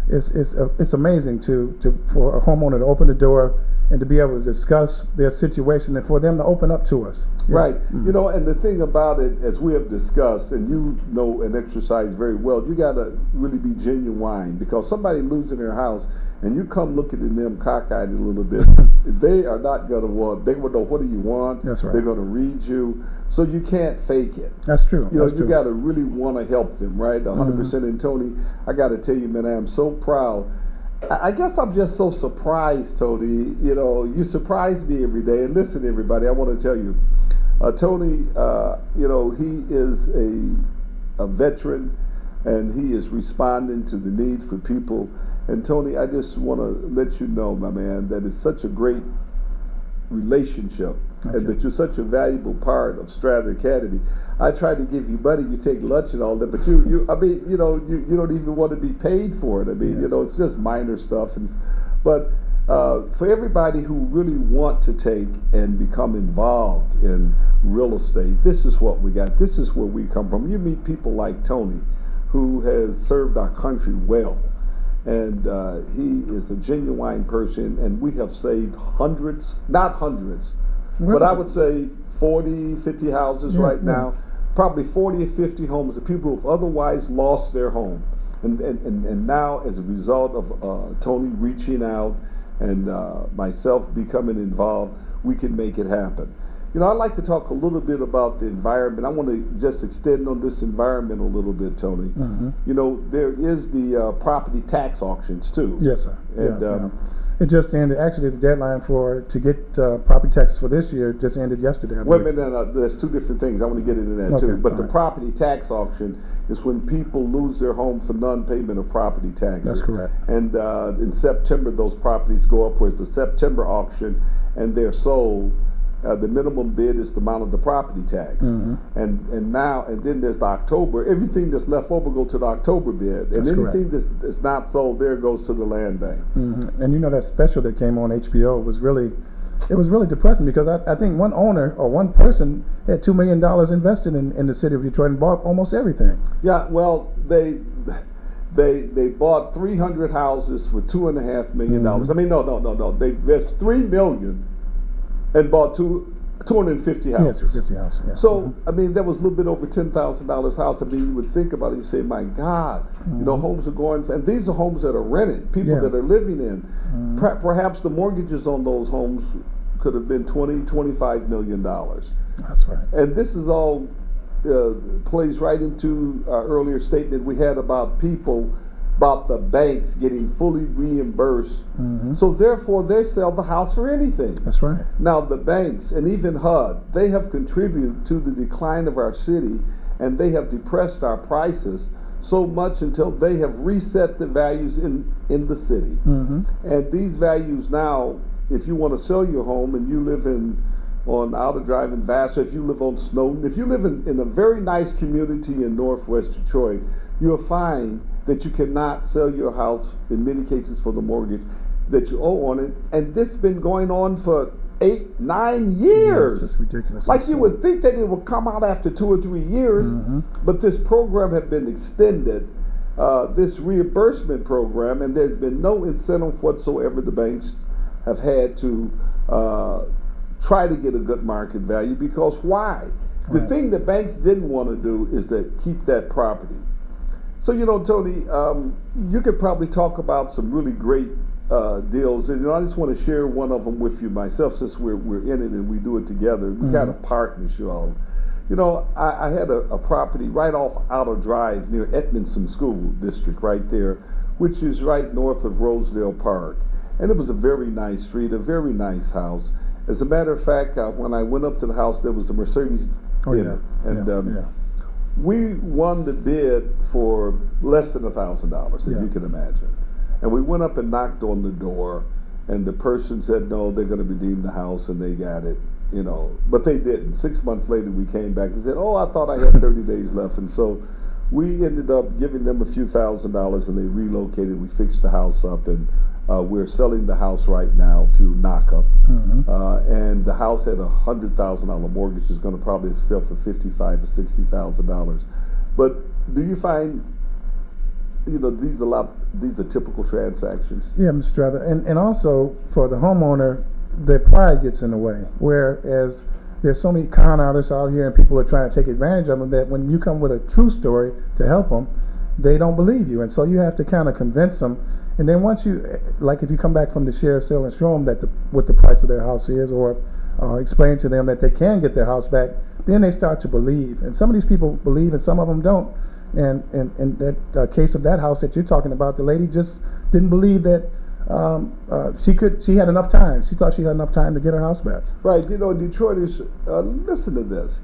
it's amazing for a homeowner to open the door and to be able to discuss their situation and for them to open up to us. Yeah. Right. You know, and the thing about it, as we have discussed, and you know and exercise very well, you got to really be genuine, because somebody losing their house and you come looking at them cockeyed a little bit, they are not going to want, they will know, what do you want? That's right. They're going to read you. So you can't fake it. That's true. You know, That's you true. got to really want to help them, right? 100%. And Tony, I got to tell you, man, I am so proud. I guess I'm just so surprised, Tony. You know, you surprise me every day. And listen, everybody, I want to tell you, Tony, you know, he is a veteran, and he is responding to the need for people. And Tony, I just want to let you know, my man, that it's such a great relationship, and that you're such a valuable part of Strather Academy. I try to give you money, you take lunch and all that, but you I mean, you know, you don't even want to be paid for it. I mean, you know, it's just minor stuff. But for everybody who really want to take and become involved in real estate, this is what we got. This is where we come from. You meet people like Tony, who has served our country well. And he is a genuine person, and we have saved hundreds, not hundreds, but I would say 40, 50 houses right now, probably 40 or 50 homes that people who have otherwise lost their home. And now, as a result of Tony reaching out and myself becoming involved, we can make it happen. You know, I'd like to talk a little bit about the environment. I want to just extend on this environment a little bit, Tony. You know, there is the property tax auctions too. Yes, sir. And it just ended. Actually, the deadline to get property taxes for this year just ended yesterday. I wait a believe. minute, there's two different things. I want to get into that too. But the property tax auction is when people lose their home for non-payment of property taxes. That's correct. And in September, those properties go up. Where's the September auction, and they're sold. The minimum bid is the amount of the property tax, and then there's the October. Everything that's left over go to the October bid, and anything that's not sold there goes to the land bank. And you know, that special that came on HBO was really depressing, because I think one owner or one person had $2 million invested in the city of Detroit and bought almost everything. Yeah, well, they bought 300 houses for $2.5 million. I mean, no. They invested $3 million. And bought 250 houses. 250 houses. Yeah. So I mean, that was a little bit over $10,000 house. I mean, you would think about it. You say, "My God, you know, homes are going." And these are homes that are rented. People that are living in. Perhaps the mortgages on those homes could have been $20-25 million. That's right. And this is all plays right into our earlier statement we had about the banks getting fully reimbursed. So therefore they sell the house for anything. That's right. Now the banks and even HUD, they have contributed to the decline of our city, and they have depressed our prices so much until they have reset the values in the city. And these values now, if you want to sell your home and you live on Outer Drive in Vassar, if you live on Snowden, if you live in a very nice community in Northwest Detroit, you'll find that you cannot sell your house in many cases for the mortgage that you owe on it. And this has been going on for 8-9 years. Yes, it's ridiculous. Like you would think that it would come out after 2 or 3 years, but this program had been extended, this reimbursement program, and there's been no incentive whatsoever the banks have had to try to get a good market value, because why? The thing that banks didn't want to do is to keep that property. So, you know, Tony, you could probably talk about some really great deals, and I just want to share one of them with you myself, since we're in it and we do it together. We got a partnership. You know, I had a property right off Outer Drive near Edmondson School District right there, which is right north of Rosedale Park. And it was a very nice street, a very nice house. As a matter of fact, when I went up to the house, there was a Mercedes in it. And we won the bid for less than $1,000, if you can imagine. And we went up and knocked on the door, and the person said, no, they're going to redeem the house, and they got it, you know. But they didn't. 6 months later, we came back and said, oh, I thought I had 30 days left. And so we ended up giving them a few $1,000s, and they relocated. We fixed the house up, and we're selling the house right now through knockup. And the house had a $100,000 mortgage. It's going to probably sell for $55,000 or $60,000. But do you find, you know, these are typical transactions? Yeah, Mr. Strather. And also for the homeowner, their pride gets in the way. Whereas there's so many con artists out here and people are trying to take advantage of them that when you come with a true story to help them, they don't believe you. And so you have to kind of convince them. And then once you, like if you come back from the sheriff's sale and show them that what the price of their house is, or explain to them that they can get their house back, then they start to believe. And some of these people believe and some of them don't. And in that case of that house that you're talking about, the lady just didn't believe that she had enough time. She thought she had enough time to get her house back. Right. You know, Detroiters, listen to this.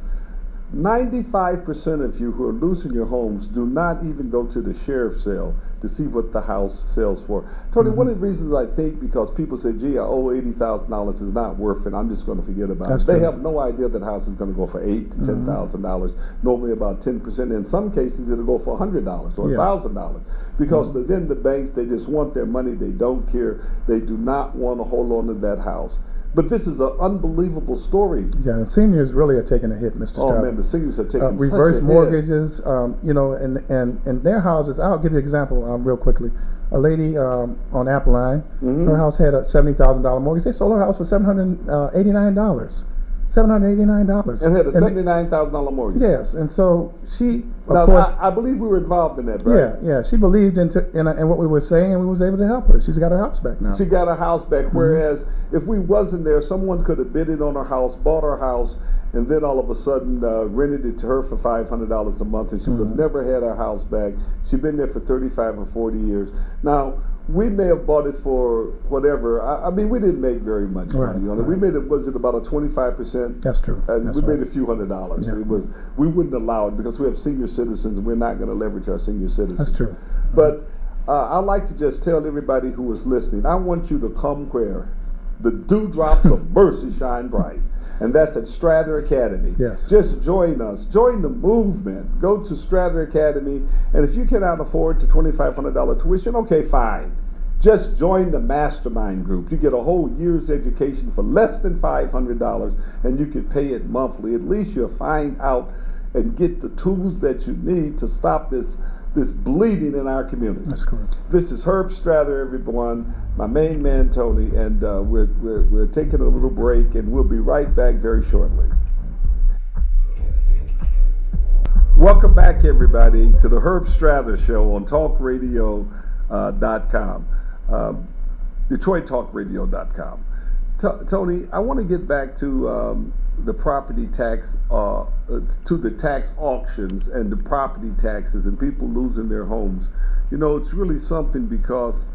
95% of you who are losing your homes do not even go to the sheriff's sale to see what the house sells for. Tony, one of the reasons I think, because people say, gee, I owe $80,000 is not worth it, I'm just going to forget about it. They have no idea that house is going to go for $8,000 to $10,000, normally about 10%. In some cases, it'll go for $100 or $1,000. Because then the banks, they just want their money. They don't care. They do not want to hold on to that house. But this is an unbelievable story. Yeah, and seniors really are taking a hit, Mr. Strather. Oh man, the seniors are taking reverse such a mortgages. You know, and their houses. I'll give you an example real quickly. A lady on Appeline, her house had a $70,000 mortgage. They sold her house for $789. $789. And had a $79,000 mortgage. Yes, and so she, now, of course, I believe we were involved in that, right? Yeah, she believed in what we were saying, and we was able to help her. She's got her house back now. She got her house back, whereas if we wasn't there, someone could have bid it on her house, bought her house, and then all of a sudden rented it to her for $500 a month, and she would have never had her house back. She'd been there for 35 or 40 years. Now, we may have bought it for whatever. I mean, we didn't make very much money on it. We made it, was it about a 25%? That's true. We made a few $100s. Yeah. It was, we wouldn't allow it because we have senior citizens and we're not going to leverage our senior citizens. That's true. But I'd like to just tell everybody who is listening, I want you to come where the dewdrops of mercy shine bright. And that's at Strather Academy. Yes. Just join us. Join the movement. Go to Strather Academy. And if you cannot afford the $2,500 tuition, okay, fine. Just join the mastermind group. You get a whole year's education for less than $500, and you can pay it monthly. At least you'll find out and get the tools that you need to stop this bleeding in our community. That's correct. This is Herb Strather, everyone. My main man, Tony, and we're taking a little break, and we'll be right back very shortly. Welcome back, everybody, to the Herb Strather Show on TalkRadio.com, DetroitTalkRadio.com. Tony, I want to get back to the property tax, to the tax auctions and the property taxes and people losing their homes. You know, it's really something because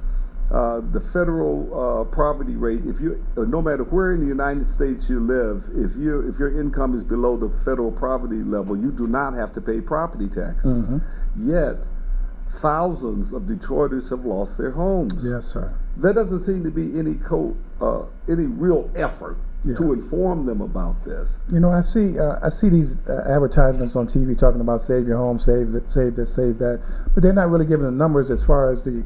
the federal property rate, if you, no matter where in the United States you live, if your income is below the federal property level, you do not have to pay property taxes. Yet, thousands of Detroiters have lost their homes. Yes, sir. There doesn't seem to be any real effort to inform them about this. You know, I see these advertisements on TV talking about save your home, save this, save that, but they're not really giving the numbers as far as the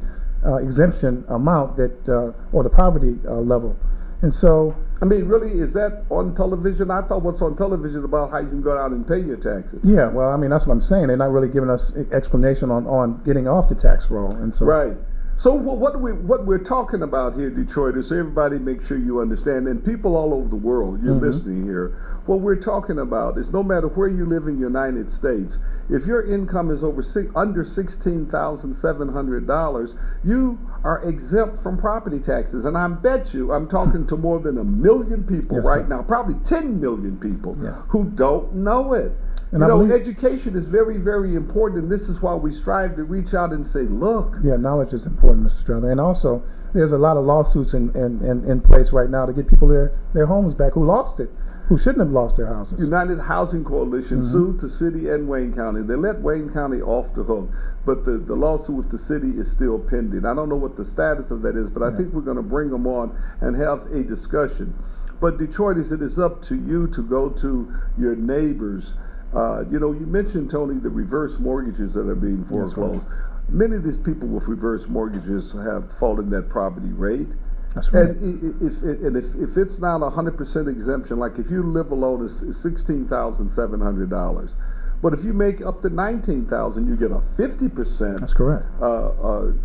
exemption amount that or the poverty level. And so, I mean, really, is that on television? I thought what's on television about how you can go out and pay your taxes. Yeah, well, I mean, that's what I'm saying. They're not really giving us explanation on getting off the tax roll. And so, right. So what we're talking about here, Detroiters, so everybody make sure you understand, and people all over the world, you're listening here, what we're talking about is no matter where you live in the United States, if your income is under $16,700, you are exempt from property taxes. And I bet you, I'm talking to more than 1 million people now, probably 10 million people who don't know it. And you know, education is very, very important, and this is why we strive to reach out and say, look. Yeah, knowledge is important, Mr. Strather. And also, there's a lot of lawsuits in place right now to get people their homes back who lost it, who shouldn't have lost their houses. United Housing Coalition sued the city and Wayne County. They let Wayne County off the hook, but the lawsuit with the city is still pending. I don't know what the status of that is, but I think we're going to bring them on and have a discussion. But Detroiters, it is up to you to go to your neighbors. You know, you mentioned, Tony, the reverse mortgages that are being foreclosed. Many of these people with reverse mortgages have fallen that property rate. That's right. And if it's not 100% exemption, like if you live alone, it's $16,700. But if you make up to $19,000, you get a 50%. That's correct.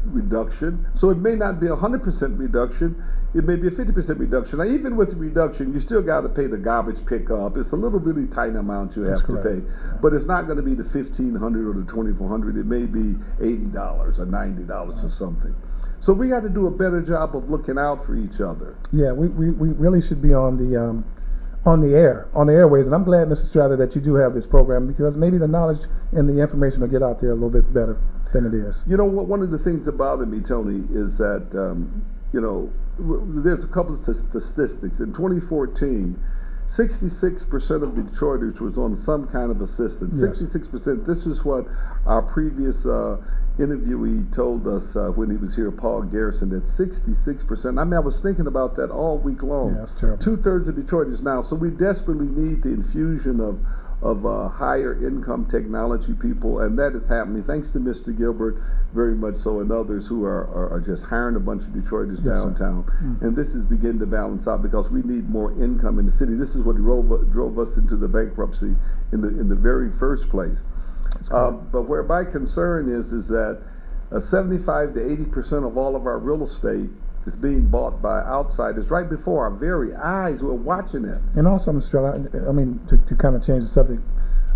Reduction. So it may not be a 100% reduction. It may be a 50% reduction. Now, even with the reduction, you still got to pay the garbage pickup. It's a little really tight amount you have to pay, but it's not going to be the $1,500 or the $2,400. It may be $80 or $90 or something. So we got to do a better job of looking out for each other. Yeah, we really should be on the airways, and I'm glad, Mr. Strather, that you do have this program, because maybe the knowledge and the information will get out there a little bit better than it is. You know what? One of the things that bother me, Tony, is that there's a couple of statistics. In 2014, 66% of Detroiters was on some kind of assistance. Yes. 66%. This is what our previous interviewee told us when he was here, Paul Garrison, that 66%. I mean, I was thinking about that all week long. Yeah, that's terrible. 2/3 of Detroiters now. So we desperately need the infusion of higher income technology people, and that is happening thanks to Mr. Gilbert, very much so, and others who are just hiring a bunch of Detroiters downtown. And this is beginning to balance out, because we need more income in the city. This is what drove us into the bankruptcy in the very first place. But where my concern is that 75 to 80% of all of our real estate is being bought by outsiders right before our very eyes. We're watching it. And also, Mr. Strather, I mean, to kind of change the subject,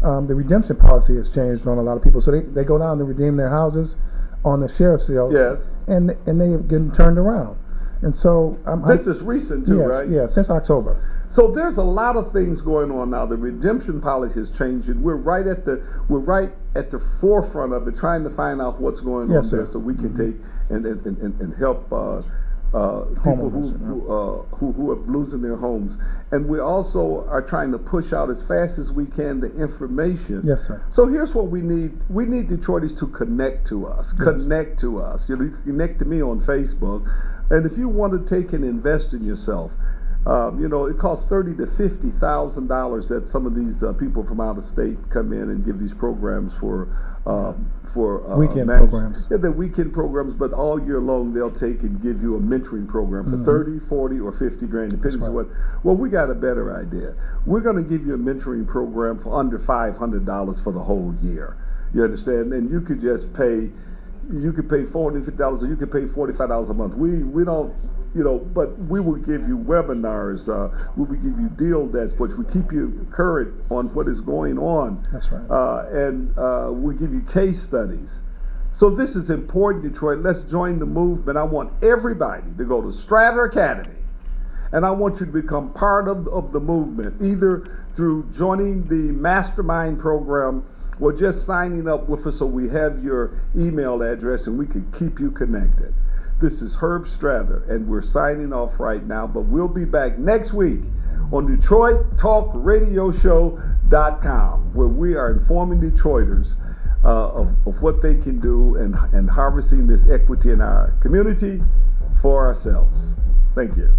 the redemption policy has changed on a lot of people. So they go down to redeem their houses on the sheriff's sale. Yes. And they get turned around. And so this is recent too, yes, right? Yeah, since October. So there's a lot of things going on now. The redemption policy is changing. We're right at the forefront of it, trying to find out what's going on there, so we can take and help people who are losing their homes. And we also are trying to push out as fast as we can the information. Yes, sir. So here's what we need. We need Detroiters to connect to us. Yes. Connect to us. You can connect to me on Facebook. And if you want to take and invest in yourself, it costs $30,000 to $50,000 that some of these people from out of state come in and give these programs for weekend programs. Yeah, they're weekend programs, but all year long they'll take and give you a mentoring program for 30, 40, or 50 grand, depending on what. Well, we got a better idea. We're going to give you a mentoring program for under $500 for the whole year. You understand? And you could just pay. You could pay $450, or you could pay $45 a month. We don't, but we will give you webinars. We will give you deal desks, which will keep you current on what is going on. That's right. And we'll give you case studies. So this is important, Detroit. Let's join the movement. I want everybody to go to Strather Academy. And I want you to become part of the movement, either through joining the mastermind program or just signing up with us so we have your email address and we can keep you connected. This is Herb Strather, and we're signing off right now, but we'll be back next week on DetroitTalkRadioShow.com, where we are informing Detroiters of what they can do and harvesting this equity in our community for ourselves. Thank you.